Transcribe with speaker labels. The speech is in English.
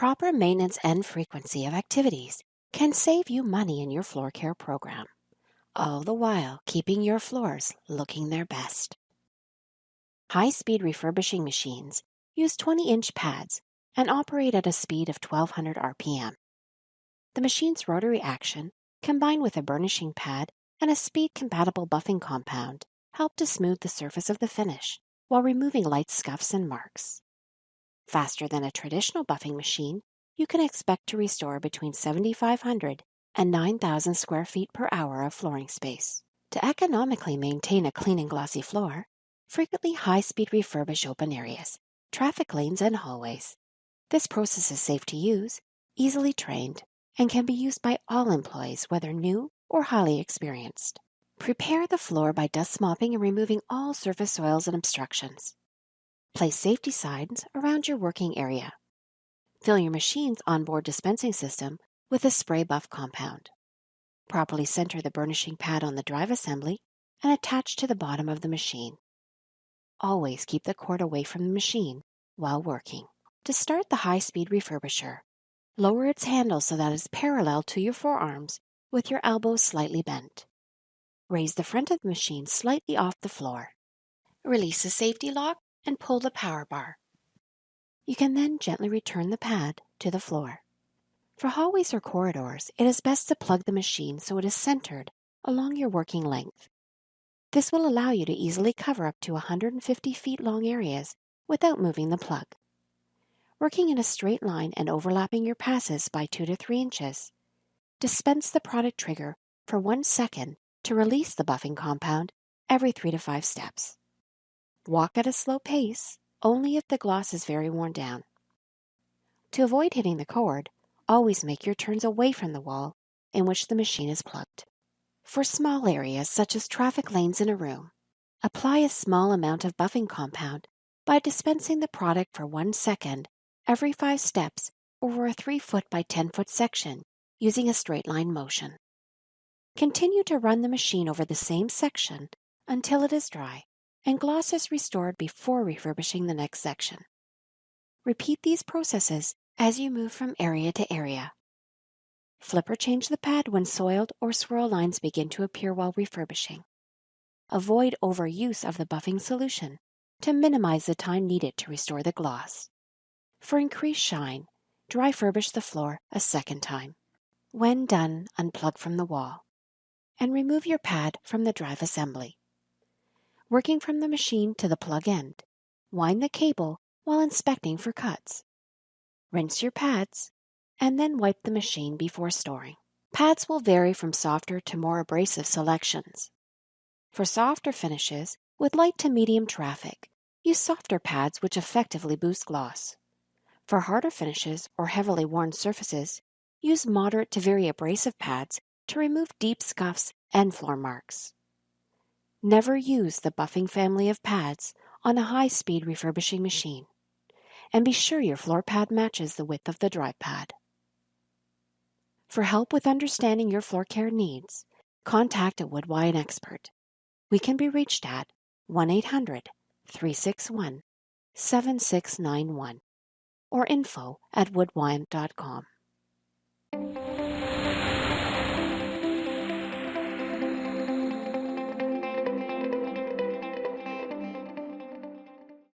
Speaker 1: proper maintenance and frequency of activities can save you money in your floor care program, all the while keeping your floors looking their best. High-speed refurbishing machines use 20-inch pads and operate at a speed of 1200 RPM. The machine's rotary action, combined with a burnishing pad and a speed-compatible buffing compound, help to smooth the surface of the finish while removing light scuffs and marks. Faster than a traditional buffing machine, you can expect to restore between 7,500 and 9,000 square feet per hour of flooring space. To economically maintain a clean and glossy floor, frequently high-speed refurbish open areas, traffic lanes, and hallways. This process is safe to use, easily trained, and can be used by all employees, whether new or highly experienced. Prepare the floor by dust mopping and removing all surface soils and obstructions. Place safety signs around your working area. Fill your machine's onboard dispensing system with a spray buff compound. Properly center the burnishing pad on the drive assembly and attach to the bottom of the machine. Always keep the cord away from the machine while working. To start the high-speed refurbisher, lower its handle so that it's parallel to your forearms with your elbows slightly bent. Raise the front of the machine slightly off the floor. Release the safety lock and pull the power bar. You can then gently return the pad to the floor. For hallways or corridors, it is best to plug the machine so it is centered along your working length. This will allow you to easily cover up to 150 feet long areas without moving the plug. Working in a straight line and overlapping your passes by 2 to 3 inches, dispense the product trigger for 1 second to release the buffing compound every 3 to 5 steps. Walk at a slow pace, only if the gloss is very worn down. To avoid hitting the cord, always make your turns away from the wall in which the machine is plugged. For small areas such as traffic lanes in a room, apply a small amount of buffing compound by dispensing the product for 1 second every 5 steps over a 3-foot by 10-foot section using a straight line motion. Continue to run the machine over the same section until it is dry and gloss is restored before refurbishing the next section. Repeat these processes as you move from area to area. Flip or change the pad when soiled or swirl lines begin to appear while refurbishing. Avoid overuse of the buffing solution to minimize the time needed to restore the gloss. For increased shine, dry furbish the floor a second time. When done, unplug from the wall and remove your pad from the drive assembly. Working from the machine to the plug end, wind the cable while inspecting for cuts. Rinse your pads and then wipe the machine before storing. Pads will vary from softer to more abrasive selections. For softer finishes with light to medium traffic, use softer pads which effectively boost gloss. For harder finishes or heavily worn surfaces, use moderate to very abrasive pads to remove deep scuffs and floor marks. Never use the buffing family of pads on a high-speed refurbishing machine, and be sure your floor pad matches the width of the drive pad. For help with understanding your floor care needs, contact a Wyant expert. We can be reached at 1-800-361-7691 or info@woodwyant.com.